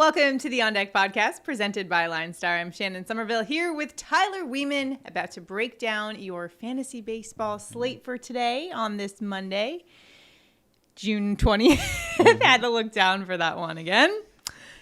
Welcome to the On Deck podcast presented by LineStar. I'm Shannon Sommerville here with Tyler Wiemann, about to break down your fantasy baseball slate for today on this Monday, June 20th. Had to look down for that one again.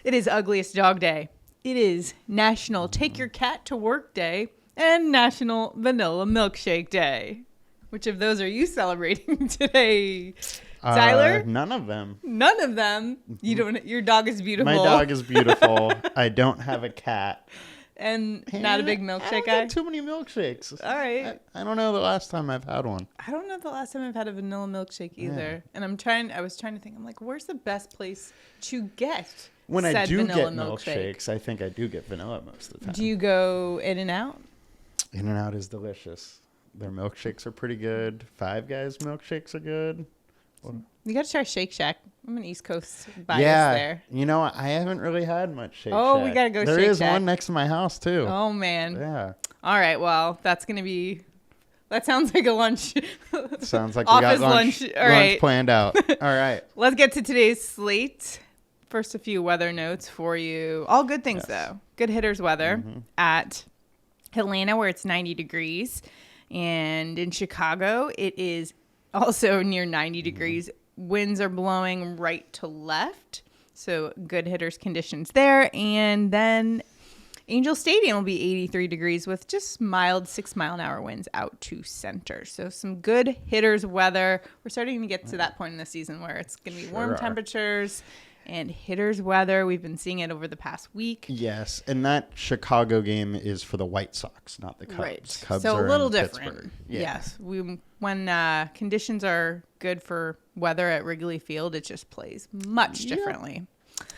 It is Ugliest Dog Day. It is National Take Your Cat to Work Day and National Vanilla Milkshake Day. Which of those are you celebrating today, Tyler? None of them. None of them. You don't. Your dog is beautiful. My dog is beautiful. I don't have a cat. And not a big milkshake I don't guy? get too many milkshakes. All right. I don't know the last time I've had one. I don't know the last time I've had a vanilla milkshake either. Yeah. And I was trying to think. I'm like, where's the best place to get When I said do vanilla get milkshake? milkshakes, I think I do get vanilla most of the time. Do you go In and Out? In and Out is delicious. Their milkshakes are pretty good. Five Guys milkshakes are good. You got to try Shake Shack. I'm an East Coast bias there. You know, I haven't really had much Shake Shack. Oh, we got to go Shake Shack. There is one next to my house, too. Oh, man. Yeah. All right. Well, that sounds like a lunch. Sounds like office we got lunch planned out. All right. Let's get to today's slate. First, a few weather notes for you. All good things, though. Good hitters weather at Atlanta, where it's 90 degrees. And in Chicago, it is also near 90 degrees. Winds are blowing right to left. So good hitters conditions there. And then Angel Stadium will be 83 degrees with just mild 6-mile-an-hour winds out to center. So some good hitters weather. We're starting to get to that point in the season where it's going to be warm temperatures and hitters weather. We've been seeing it over the past week. Yes, and that Chicago game is for the White Sox, not the Cubs. Right. Cubs so are a little in different. Pittsburgh. Yeah. Yes. When conditions are good for weather at Wrigley Field, it just plays much differently.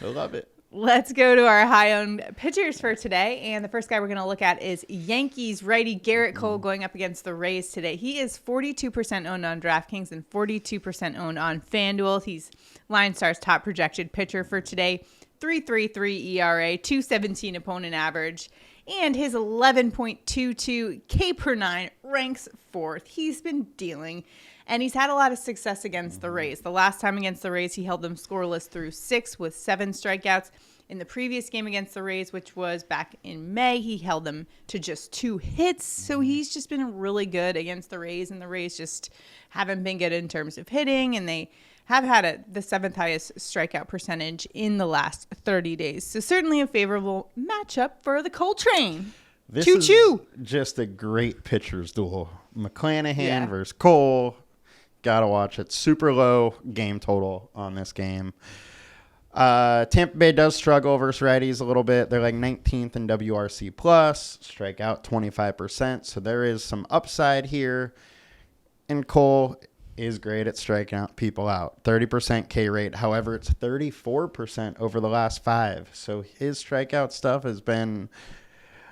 I love it. Let's go to our high-owned pitchers for today. And the first guy we're going to look at is Yankees righty Garrett Cole going up against the Rays today. He is 42% owned on DraftKings and 42% owned on FanDuel. He's LineStar's top projected pitcher for today. 3.33 ERA, 2.17 opponent average, and his 11.22 K per 9 ranks fourth. He's been dealing, and he's had a lot of success against the Rays. The last time against the Rays, he held them scoreless through 6 with 7 strikeouts. In the previous game against the Rays, which was back in May, he held them to just 2 hits. So he's just been really good against the Rays, and the Rays just haven't been good in terms of hitting, and they have had the 7th highest strikeout percentage in the last 30 days. So certainly a favorable matchup for the Coltrane. This Choo-choo. is just a great pitcher's duel. McClanahan versus Cole. Gotta watch it. Super low game total on this game. Tampa Bay does struggle versus righties a little bit. They're like 19th in WRC plus, strike out 25%. So there is some upside here. And Cole is great at striking out people out. 30% K rate. However, it's 34% over the last 5. So his strikeout stuff has been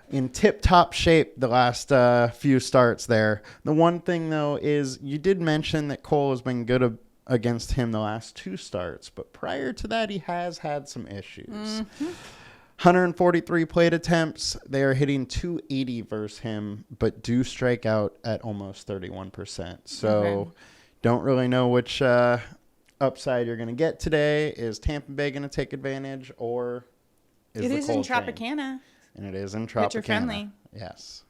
in tip-top shape the last few starts there. The one thing, though, is you did mention that Cole has been good against him the last 2 starts, but prior to that, he has had some issues. 143 plate attempts. They are hitting 280 versus him, but do strike out at almost 31%. So don't really know which upside you're going to get today. Is Tampa Bay going to take advantage, or is It the is Coltrane? in Tropicana. And it is in Tropicana. Pitcher friendly. Yes.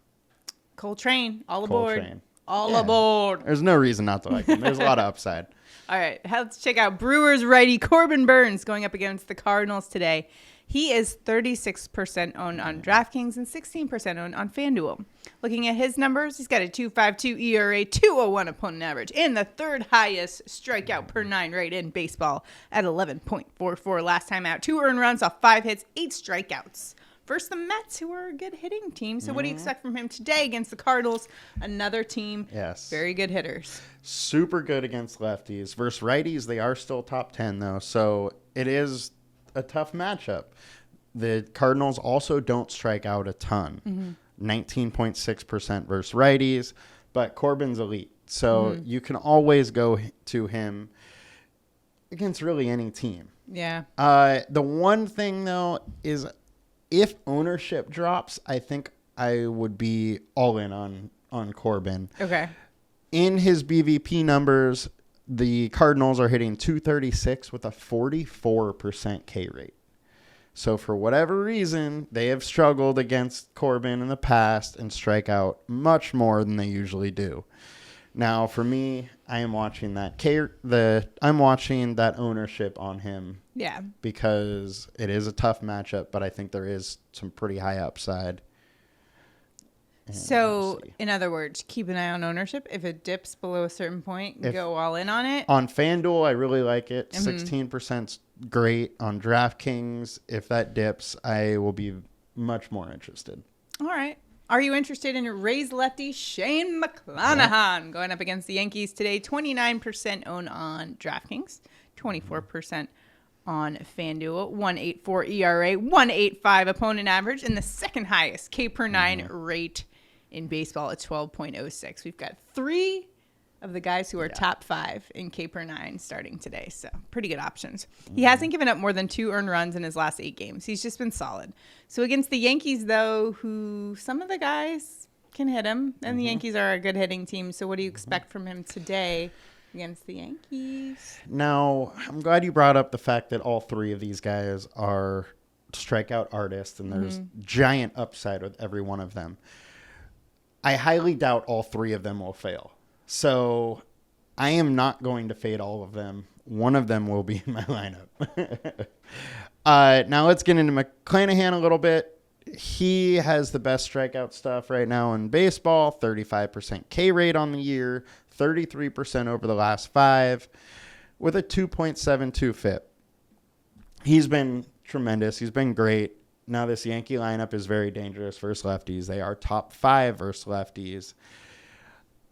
Coltrane, all aboard. Coltrane. All aboard. There's no reason not to like him. There's a lot of upside. All right, let's check out Brewers righty Corbin Burns going up against the Cardinals today. He is 36% owned on DraftKings and 16% owned on FanDuel. Looking at his numbers, he's got a 2.52 ERA, 2.01 opponent average, and the 3rd highest strikeout per 9 rate in baseball at 11.44 last time out. 2 earned runs off 5 hits, 8 strikeouts. Versus the Mets, who are a good hitting team. So what do you expect from him today against the Cardinals? Another team. Yes. Very good hitters. Super good against lefties. Versus righties, they are still top 10, though. So it is a tough matchup. The Cardinals also don't strike out a ton. 19.6% versus righties. But Corbin's elite. So you can always go to him against really any team. Yeah. The one thing, though, is if ownership drops, I think I would be all in on Corbin. Okay. In his BVP numbers, the Cardinals are hitting 236 with a 44% K rate. So for whatever reason, they have struggled against Corbin in the past and strike out much more than they usually do. Now, for me, I am watching I'm watching that ownership on him. Yeah. Because it is a tough matchup, but I think there is some pretty high upside. And so, in other words, keep an eye on ownership. If it dips below a certain point, go all in on it. On FanDuel, I really like it. 16% great. On DraftKings, if that dips, I will be much more interested. All right. Are you interested in Rays lefty Shane McClanahan going up against the Yankees today? 29% owned on DraftKings, 24% on FanDuel, 1.84 ERA, 1.85 opponent average, and the second highest K per 9 rate in baseball at 12.06. We've got 3 of the guys who are top 5 in K per 9 starting today, so pretty good options. He hasn't given up more than 2 earned runs in his last 8 games. He's just been solid. So against the Yankees, though, who some of the guys can hit him, and the Yankees are a good hitting team, so what do you expect from him today against the Yankees? Now, I'm glad you brought up the fact that all 3 of these guys are strikeout artists, and there's giant upside with every one of them. I highly doubt all 3 of them will fail. So I am not going to fade all of them. One of them will be in my lineup. Now let's get into McClanahan a little bit. He has the best strikeout stuff right now in baseball, 35% K rate on the year, 33% over the last 5, with a 2.72 FIP. He's been tremendous. He's been great. Now this Yankee lineup is very dangerous versus lefties. They are top 5 versus lefties.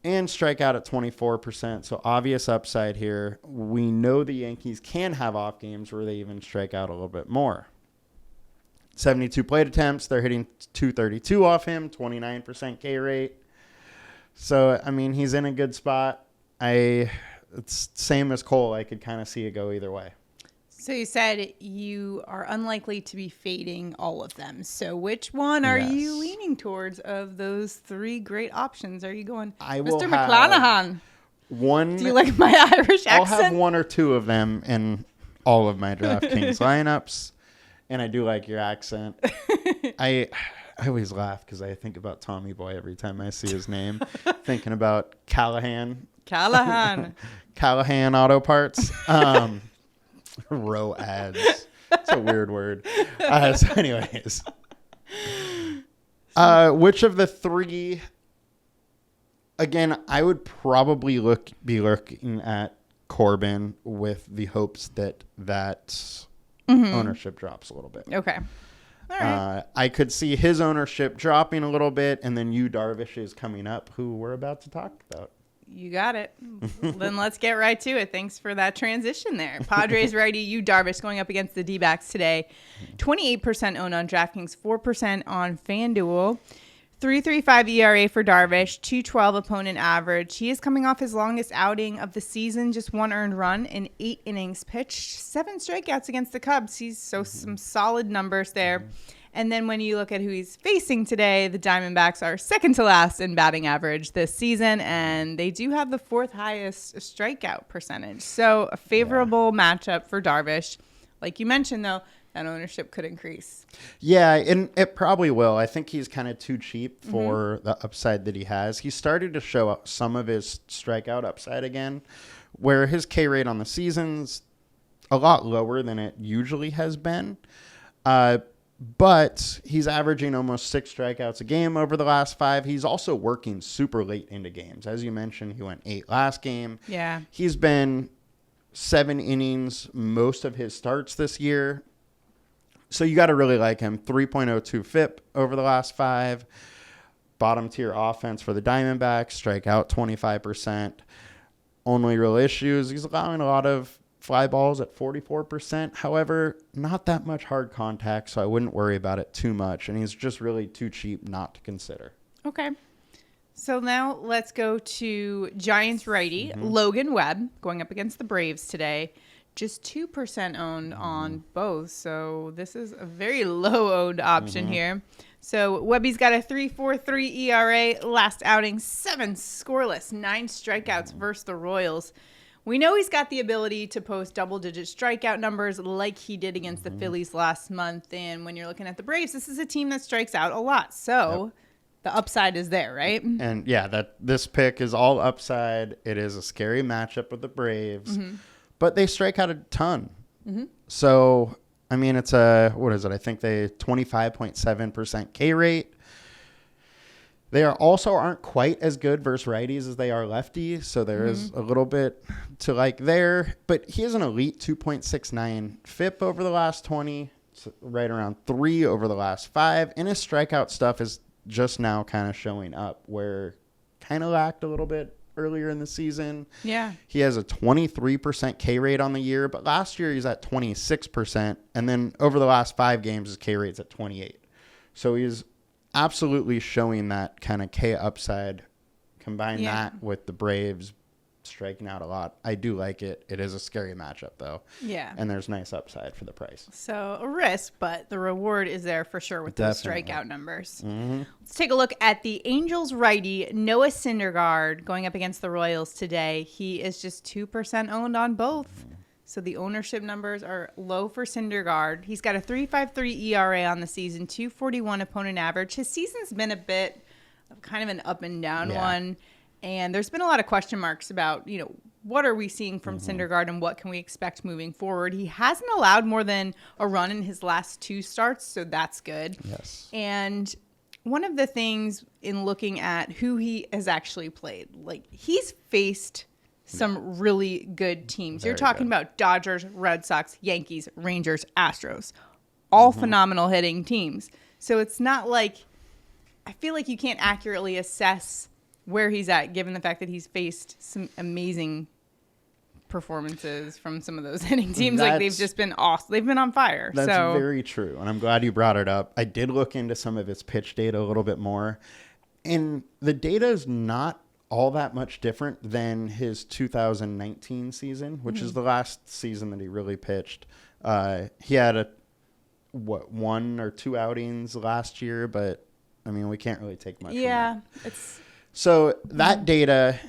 And strike out at 24%. So obvious upside here. We know the Yankees can have off games where they even strike out a little bit more. 72 plate attempts. They're hitting 232 off him, 29% K rate. So, I mean, he's in a good spot. It's same as Cole. I could kind of see it go either way. So you said you are unlikely to be fading all of them. So which one are you leaning towards of those 3 great options? Are you going, Mr. McClanahan? One. Do you like my Irish accent? I'll have 1 or 2 of them in all of my DraftKings lineups, and I do like your accent. I always laugh because I think about Tommy Boy every time I see his name, thinking about Callahan Auto Parts. Row ads. It's a weird word. So anyways. Which of the 3, again, I would probably be looking at Corbin with the hopes that ownership drops a little bit. Okay. All right. I could see his ownership dropping a little bit, and then Darvish is coming up, who we're about to talk about. You got it. Then let's get right to it. Thanks for that transition there. Padres righty Darvish going up against the D-backs today. 28% owned on DraftKings, 4% on FanDuel. 3.35 ERA for Darvish, 2.12 opponent average. He is coming off his longest outing of the season, just 1 earned run in 8 innings pitched, 7 strikeouts against the Cubs. Some solid numbers there. And then when you look at who he's facing today, the Diamondbacks are second to last in batting average this season, and they do have the 4th highest strikeout percentage. So a favorable matchup for Darvish. Like you mentioned, though, that ownership could increase. Yeah, and it probably will. I think he's kind of too cheap for the upside that he has. He started to show up some of his strikeout upside again, where his K rate on the season's a lot lower than it usually has been. But he's averaging almost 6 strikeouts a game over the last 5. He's also working super late into games. As you mentioned, he went 8 last game. Yeah. He's been 7 innings most of his starts this year. So you got to really like him. 3.02 FIP over the last 5. Bottom tier offense for the Diamondbacks. Strike out 25%. Only real issues, he's allowing a lot of fly balls at 44%. However, not that much hard contact, so I wouldn't worry about it too much. And he's just really too cheap not to consider. Okay. So now let's go to Giants righty Logan Webb going up against the Braves today. Just 2% owned on both. So this is a very low owned option here. So Webby's got a 3.43 ERA. Last outing, 7 scoreless, 9 strikeouts versus the Royals. we know he's got the ability to post double-digit strikeout numbers like he did against the Phillies last month. And when you're looking at the Braves, this is a team that strikes out a lot. So the upside is there, right? And yeah, this pick is all upside. It is a scary matchup with the Braves, but they strike out a ton. So, I mean, it's what is it? I think they 25.7% K rate. They aren't quite as good versus righties as they are lefties, so there is a little bit to like there. But he has an elite 2.69 FIP over the last 20, right around 3 over the last 5, and his strikeout stuff is just now kind of showing up, where kind of lacked a little bit earlier in the season. Yeah. He has a 23% K rate on the year, but last year he's at 26%, and then over the last 5 games his K rate's at 28. So he's absolutely showing that kind of K upside. Combine that with the Braves striking out a lot. I do like it. It is a scary matchup, though. Yeah. And there's nice upside for the price. So a risk, but the reward is there for sure with those strikeout numbers. Mm-hmm. Let's take a look at the Angels righty, Noah Syndergaard, going up against the Royals today. He is just 2% owned on both. So the ownership numbers are low for Syndergaard. He's got a 3.53 ERA on the season, 2.41 opponent average. His season's been a bit of kind of an up and down one. And there's been a lot of question marks about, what are we seeing from Syndergaard and what can we expect moving forward? He hasn't allowed more than a run in his last 2 starts, so that's good. Yes. And one of the things in looking at who he has actually played, like he's faced some really good teams. You're talking about Dodgers, Red Sox, Yankees, Rangers, Astros, all phenomenal hitting teams. So it's not like, I feel like you can't accurately assess where he's at, given the fact that he's faced some amazing performances from some of those hitting teams. Like they've just been awesome. They've been on fire. That's very true. And I'm glad you brought it up. I did look into some of his pitch data a little bit more. And the data is not all that much different than his 2019 season, which is the last season that he really pitched. He had 1 or 2 outings last year, but I mean, we can't really take much from that. So that data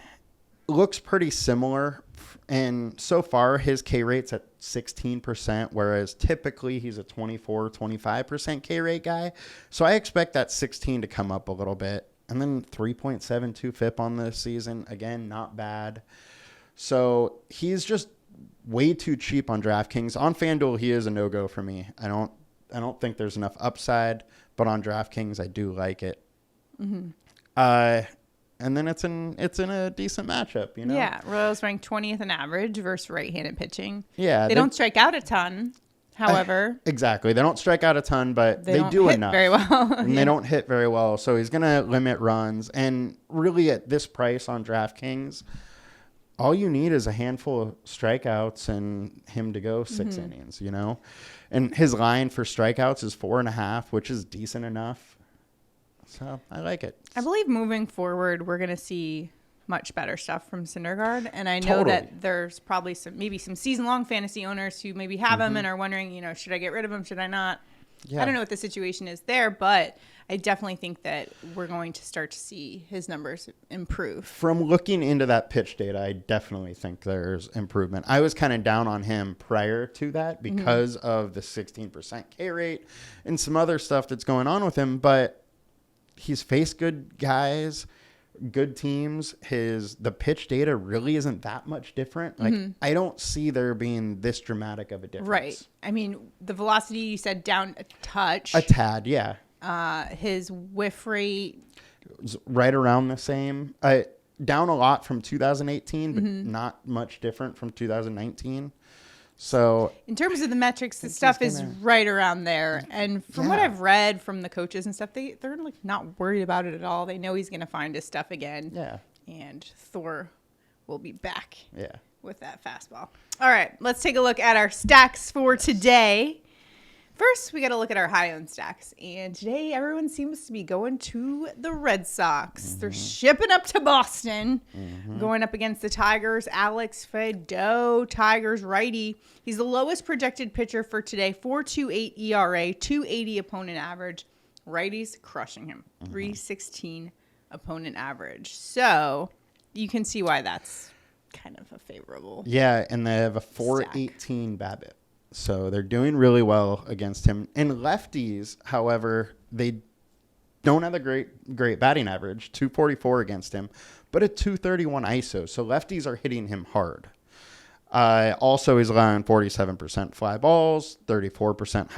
looks pretty similar, and so far his K rate's at 16%, whereas typically he's a 24-25% K rate guy. So I expect that 16 to come up a little bit. And then 3.72 FIP on this season. Again, not bad. So he's just way too cheap on DraftKings. On FanDuel, he is a no-go for me. I don't think there's enough upside, but on DraftKings, I do like it. And then it's in a decent matchup, Yeah, Royals ranked 20th in average versus right-handed pitching. Yeah, they don't strike out a ton. However, exactly. They don't strike out a ton, but they do hit enough. Very well. And they don't hit very well. So he's going to limit runs. And really at this price on DraftKings, all you need is a handful of strikeouts and him to go 6 innings, And his line for strikeouts is 4.5, which is decent enough. So I like it. I believe moving forward, we're going to see much better stuff from Syndergaard. And I know that there's probably some season-long fantasy owners who maybe have him and are wondering, should I get rid of him? Should I not? Yeah. I don't know what the situation is there, but I definitely think that we're going to start to see his numbers improve. From looking into that pitch data, I definitely think there's improvement. I was kind of down on him prior to that because of the 16% K rate and some other stuff that's going on with him, but he's faced good guys, good teams. The pitch data really isn't that much different. Like I don't see there being this dramatic of a difference. Right. I mean, the velocity you said down a touch. A tad, yeah. His whiff rate was right around the same. Down a lot from 2018, but not much different from 2019. So in terms of the metrics, the stuff is right around there. And from what I've read from the coaches and stuff, they're like not worried about it at all. They know he's going to find his stuff again. Yeah. And Thor will be back with that fastball. All right, let's take a look at our stacks for today. First, we got to look at our high-owned stacks. And today, everyone seems to be going to the Red Sox. They're shipping up to Boston, going up against the Tigers. Alex Faedo, Tigers righty. He's the lowest projected pitcher for today, 4.28 ERA, 2.80 opponent average. Righties crushing him, 3.16 opponent average. So you can see why that's kind of a favorable. Yeah, and they have a 418 BABIP. So they're doing really well against him. And lefties, however, they don't have a great batting average, 244 against him, but a 231 ISO. So lefties are hitting him hard. Also, he's allowing 47% fly balls, 34%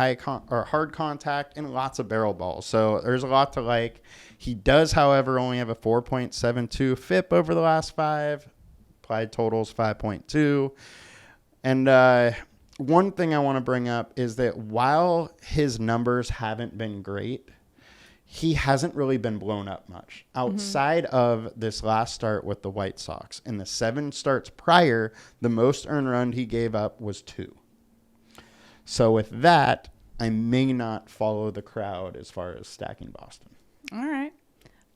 hard contact, and lots of barrel balls. So there's a lot to like. He does, however, only have a 4.72 FIP over the last 5. Applied totals 5.2. And one thing I want to bring up is that while his numbers haven't been great, he hasn't really been blown up much outside of this last start with the White Sox. In the 7 starts prior, the most earned run he gave up was 2. So with that, I may not follow the crowd as far as stacking Boston. All right.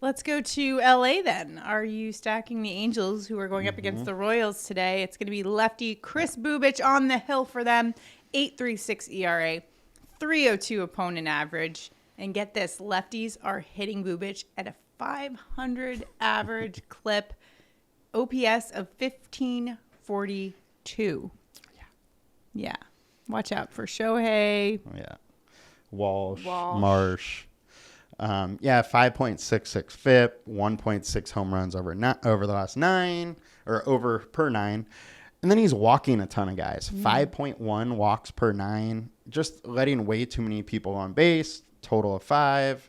Let's go to LA then. Are you stacking the Angels, who are going up against the Royals today? It's going to be lefty Chris Bubich on the hill for them. 8.36 ERA, 3.02 opponent average. And get this, lefties are hitting Bubich at a 500 average clip, OPS of 1542. Yeah. Watch out for Shohei. Yeah. Walsh. Marsh. 5.66 FIP, 1.6 home runs over the last 9, or over per 9. And then he's walking a ton of guys. 5.1 walks per 9. Just letting way too many people on base. Total of 5.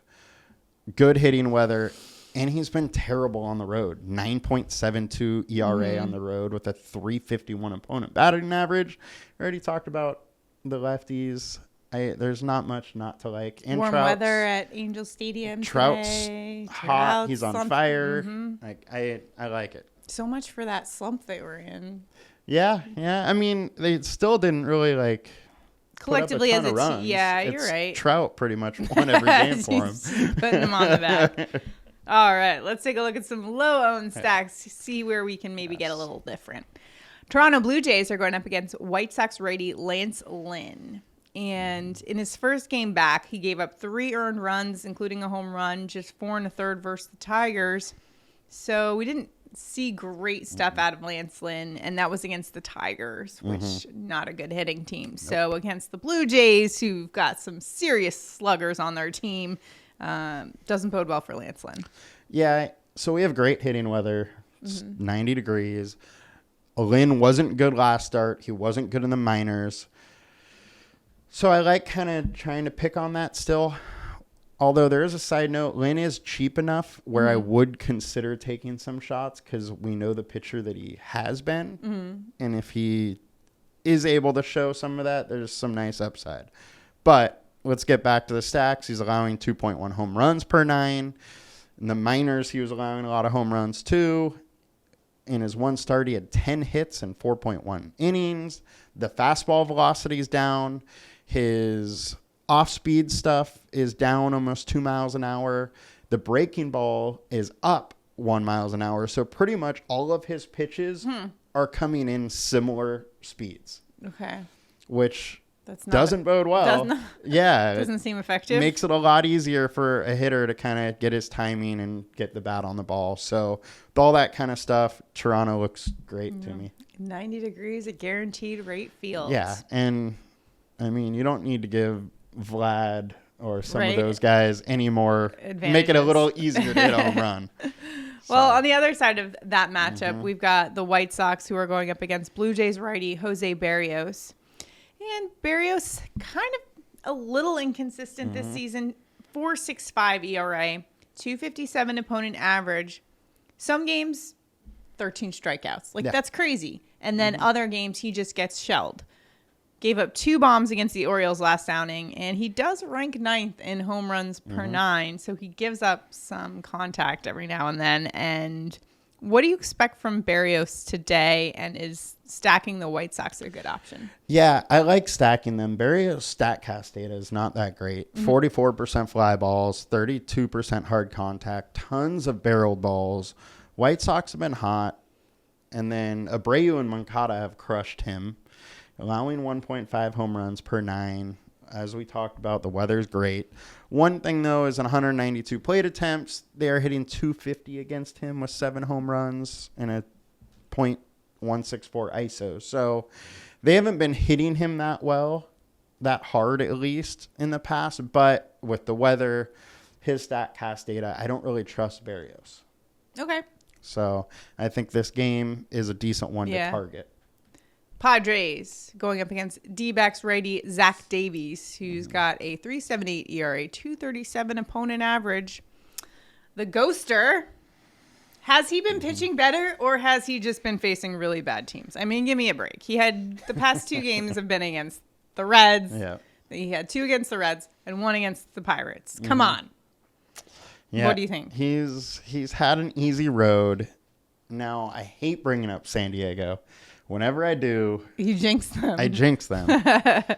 Good hitting weather. And he's been terrible on the road. 9.72 ERA on the road with a 351 opponent batting average. We already talked about the lefties. There's not much not to like. And warm weather at Angel Stadium today. Trout's hot. He's on fire. Like I like it. So much for that slump they were in. Yeah. I mean, they still didn't really collectively as a team. Yeah, you're right. Trout pretty much won every game for him. Putting him on the back. All right, let's take a look at some low-owned stacks, see where we can maybe get a little different. Toronto Blue Jays are going up against White Sox righty Lance Lynn. And in his first game back, he gave up 3 earned runs, including a home run, just 4 1/3 versus the Tigers. So we didn't see great stuff out of Lance Lynn, and that was against the Tigers, which not a good hitting team. So against the Blue Jays, who've got some serious sluggers on their team, doesn't bode well for Lance Lynn. Yeah, so we have great hitting weather, 90 degrees. Lynn wasn't good last start. He wasn't good in the minors. So I like kind of trying to pick on that still. Although there is a side note, Lynn is cheap enough where I would consider taking some shots because we know the pitcher that he has been. And if he is able to show some of that, there's some nice upside. But let's get back to the stacks. He's allowing 2.1 home runs per 9. In the minors, he was allowing a lot of home runs too. In his one start, he had 10 hits and 4.1 innings. The fastball velocity is down. His off-speed stuff is down almost 2 miles an hour. The breaking ball is up 1 mile an hour. So pretty much all of his pitches are coming in similar speeds. Okay. Which doesn't bode well. Doesn't seem effective. Makes it a lot easier for a hitter to kind of get his timing and get the bat on the ball. So with all that kind of stuff, Toronto looks great to me. 90 degrees, a guaranteed rate field. Yeah, and I mean, you don't need to give Vlad or some of those guys any more. Make it a little easier to hit a home run. Well, on the other side of that matchup, we've got the White Sox, who are going up against Blue Jays righty Jose Berrios. And Berrios kind of a little inconsistent this season. 4.65 ERA, 2.57 opponent average. Some games, 13 strikeouts. That's crazy. And then other games, he just gets shelled. Gave up 2 bombs against the Orioles last outing, and he does rank 9th in home runs per 9, so he gives up some contact every now and then. And what do you expect from Berrios today, and is stacking the White Sox a good option? Yeah, I like stacking them. Berrios' StatCast data is not that great. 44% fly balls, 32% hard contact, tons of barreled balls. White Sox have been hot, and then Abreu and Moncada have crushed him. Allowing 1.5 home runs per 9. As we talked about, the weather's great. One thing, though, is in 192 plate attempts, they are hitting 250 against him with 7 home runs and a .1 164 ISO. So they haven't been hitting him that hard at least in the past. But with the weather, his StatCast data, I don't really trust Berrios. Okay. So I think this game is a decent one to target. Padres going up against D-backs righty Zach Davies, who's got a 3.78 ERA, 2.37 opponent average. The Ghoster, has he been pitching better, or has he just been facing really bad teams? I mean, give me a break. He had the past 2 games have been against the Reds. Yeah. He had 2 against the Reds and 1 against the Pirates. Come on. Yeah. What do you think? He's had an easy road. Now, I hate bringing up San Diego. Whenever I do, You jinx them. I jinx them.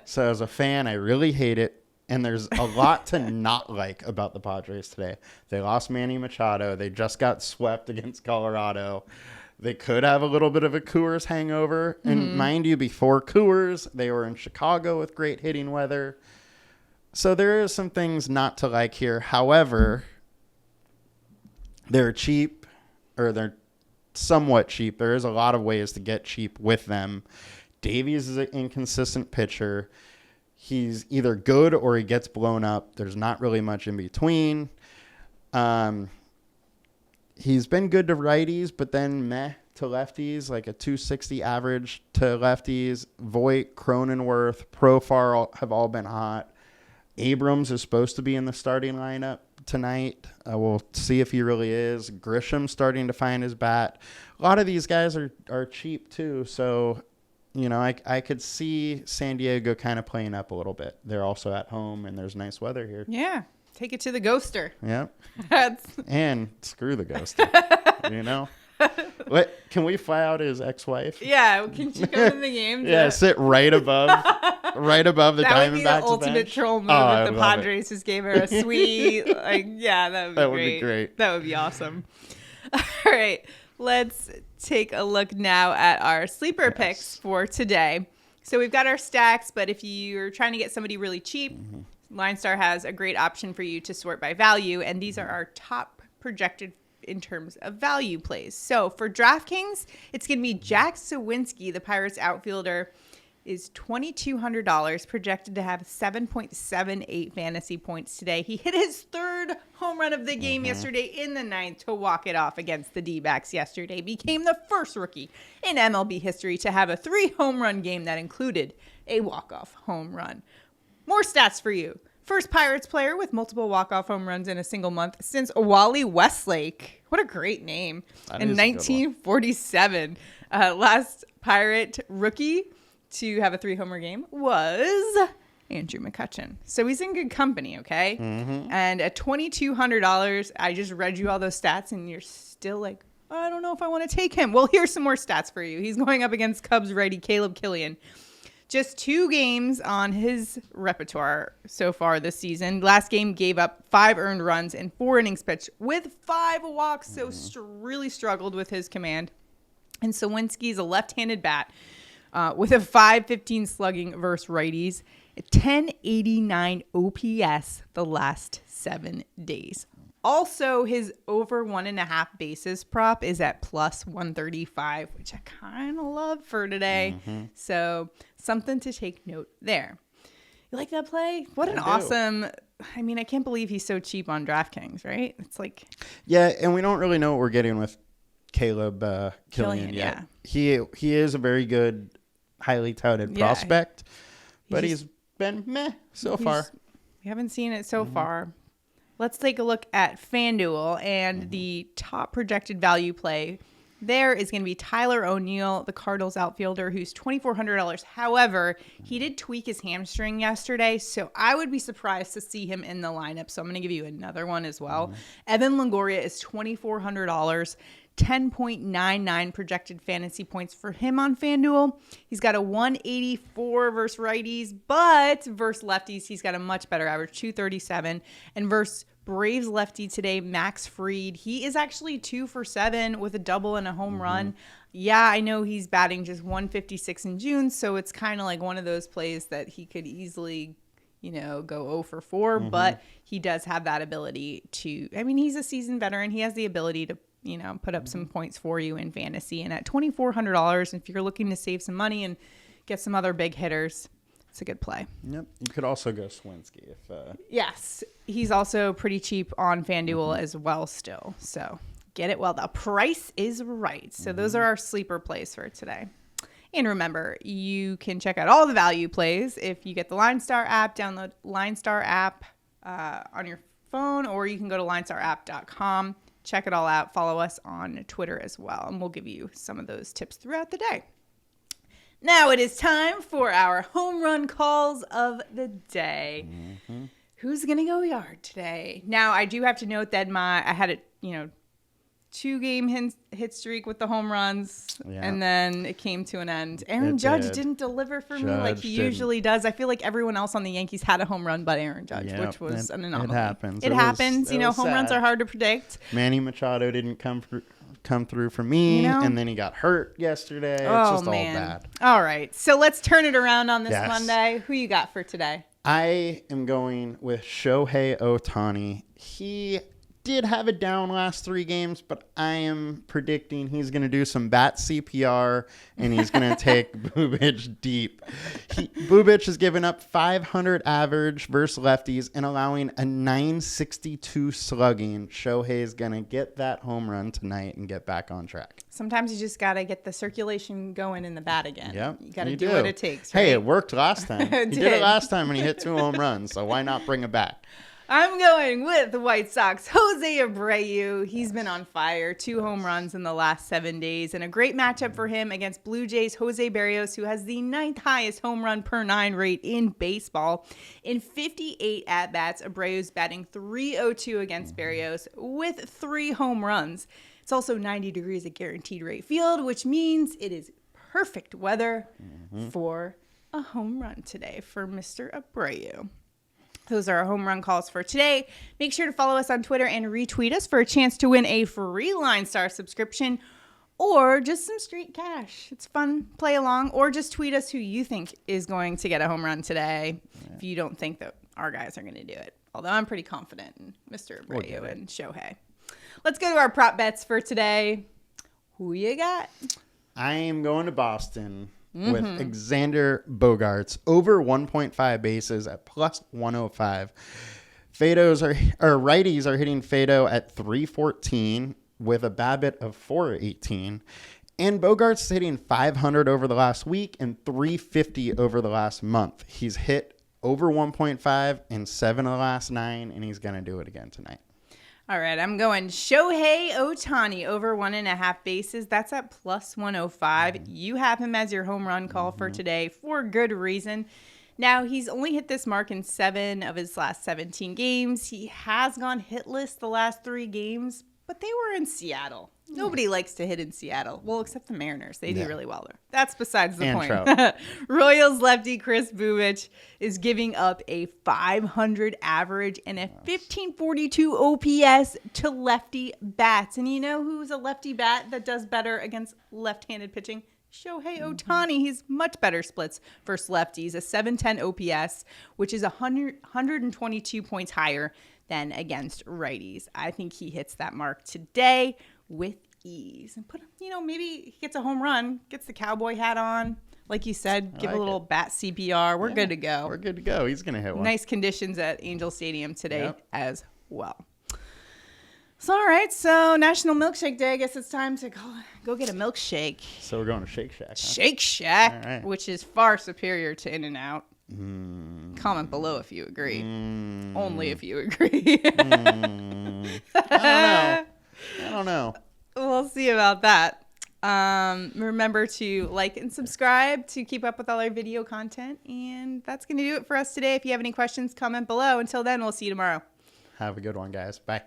So as a fan, I really hate it. And there's a lot to not like about the Padres today. They lost Manny Machado. They just got swept against Colorado. They could have a little bit of a Coors hangover. And mind you, before Coors, they were in Chicago with great hitting weather. So there is some things not to like here. However, they're cheap, or they're somewhat cheap. There is a lot of ways to get cheap with them. Davies is an inconsistent pitcher. He's either good or he gets blown up. There's not really much in between. He's been good to righties, but then meh to lefties, like a 260 average to lefties. Voit, Cronenworth, Profar have all been hot. Abrams is supposed to be in the starting lineup tonight. We'll see if he really is. Grisham's starting to find his bat. A lot of these guys are cheap too, so I could see San Diego kind of playing up a little bit. They're also at home, and there's nice weather here. Yeah. Take it to the Ghoster. Yeah. And screw the Ghoster. What? Can we fly out his ex-wife? Yeah. Can she come in the game? Yeah, sit right above the Diamondbacks. That would be the ultimate troll move if the Padres just gave her a sweet, that would be great. That would be awesome. All right. Let's take a look now at our sleeper picks for today. So we've got our stacks, but if you're trying to get somebody really cheap, LineStar has a great option for you to sort by value, and these are our top projected in terms of value plays. So for DraftKings, it's going to be Jack Sawinski, the Pirates outfielder, is $2,200, projected to have 7.78 fantasy points today. He hit his 3rd home run of the game yesterday in the 9th to walk it off against the D-backs yesterday. Became the first rookie in MLB history to have a 3-home run game that included a walk-off home run. More stats for you. First Pirates player with multiple walk-off home runs in a single month since Wally Westlake. What a great name. In 1947. Last Pirate rookie to have a 3-homer game was Andrew McCutchen. So he's in good company, okay? And at $2,200, I just read you all those stats, and you're still like, I don't know if I want to take him. Well, here's some more stats for you. He's going up against Cubs righty Caleb Killian. Just 2 games on his repertoire so far this season. Last game gave up 5 earned runs and 4 innings pitched with 5 walks, so really struggled with his command. And Sawinski's a left-handed bat with a 5.15 slugging versus righties, a 10.89 OPS the last 7 days. Also, his over 1.5 bases prop is at plus 135, which I kind of love for today. So something to take note there. You like that play? What an awesome... I mean, I can't believe he's so cheap on DraftKings, right? It's like... Yeah, and we don't really know what we're getting with Caleb Killian yet. Yeah. He is a very good, highly touted prospect, but he's been meh so far. We haven't seen it so far. Let's take a look at FanDuel, and the top projected value play there is going to be Tyler O'Neill, the Cardinals outfielder, who's $2,400. However, he did tweak his hamstring yesterday, so I would be surprised to see him in the lineup. So I'm going to give you another one as well. Evan Longoria is $2,400. 10.99 projected fantasy points for him on FanDuel. He's got a 184 versus righties, but versus lefties, he's got a much better average, 237. And versus Braves lefty today, Max Fried, he is actually 2 for 7 with a double and a home run. Yeah, I know he's batting just 156 in June, so it's kind of like one of those plays that he could easily go 0 for 4, but he does have that ability to, I mean, he's a seasoned veteran. He has the ability to put up some points for you in fantasy. And at $2,400, if you're looking to save some money and get some other big hitters, it's a good play. Yep. You could also go Swinsky if. Yes, he's also pretty cheap on FanDuel as well still. So get it while the price is right. So those are our sleeper plays for today. And remember, you can check out all the value plays if you get the LineStar app. Download LineStar app on your phone, or you can go to linestarapp.com. Check it all out. Follow us on Twitter as well, and we'll give you some of those tips throughout the day. Now it is time for our home run calls of the day. Who's going to go yard today? Now, I do have to note that I had a 2-game hit streak with the home runs, and then it came to an end. Aaron Judge didn't deliver for me like he usually does. I feel like everyone else on the Yankees had a home run but Aaron Judge, which was an anomaly. It happens. It happens. Home runs are hard to predict. Manny Machado didn't come through for me, and then he got hurt yesterday. It's just all bad. All right, so let's turn it around on this Monday. Who you got for today? I am going with Shohei Ohtani. He did have a down last 3 games, but I am predicting he's going to do some bat CPR and he's going to take Bubic deep. Bubic has given up 500 average versus lefties and allowing a 962 slugging. Shohei is going to get that home run tonight and get back on track. Sometimes you just got to get the circulation going in the bat again. Yep, you got to do what it takes. Right? Hey, it worked last time. He did it last time when he hit 2 home runs, so why not bring it back? I'm going with the White Sox, Jose Abreu. He's been on fire. 2 home runs in the last 7 days, and a great matchup for him against Blue Jays' Jose Berrios, who has the 9th highest home run per 9 rate in baseball. In 58 at-bats, Abreu's batting .302 against Berrios with 3 home runs. It's also 90 degrees at Guaranteed Rate Field, which means it is perfect weather for a home run today for Mr. Abreu. Those are our home run calls for today. Make sure to follow us on Twitter and retweet us for a chance to win a free LineStar subscription or just some street cash. It's fun. Play along. Or just tweet us who you think is going to get a home run today if you don't think that our guys are going to do it. Although I'm pretty confident in Mr. Abreu and Shohei. Let's go to our prop bets for today. Who you got? I am going to Boston. With Xander Bogaerts over 1.5 bases at plus 105. Righties are hitting Fado at 314 with a BABIP of 418. And Bogaerts is hitting 500 over the last week and 350 over the last month. He's hit over 1.5 in 7 of the last 9, and he's going to do it again tonight. All right, I'm going Shohei Ohtani over 1.5 bases. That's at plus 105. You have him as your home run call for today for good reason. Now, he's only hit this mark in 7 of his last 17 games. He has gone hitless the last 3 games, but they were in Seattle. Nobody likes to hit in Seattle. Well, except the Mariners. They do really well there. That's besides the point. Royals lefty Chris Bubic is giving up a 500 average and a 1542 OPS to lefty bats. And you know who's a lefty bat that does better against left-handed pitching? Shohei Ohtani. He's much better splits versus lefties. A 710 OPS, which is 122 points higher than against righties. I think he hits that mark today with ease. And maybe he gets a home run, gets the cowboy hat on. Like you said, give a little bat CPR. We're good to go. We're good to go. He's going to hit one. Nice conditions at Angel Stadium today as well. So, all right. So, National Milkshake Day. I guess it's time to go get a milkshake. So, we're going to Shake Shack. Huh? Shake Shack, which is far superior to In-N-Out. Comment below if you agree. Only if you agree. I don't know. We'll see about that. Remember to like and subscribe to keep up with all our video content. And that's going to do it for us today. If you have any questions, comment below. Until then, we'll see you tomorrow. Have a good one, guys. Bye.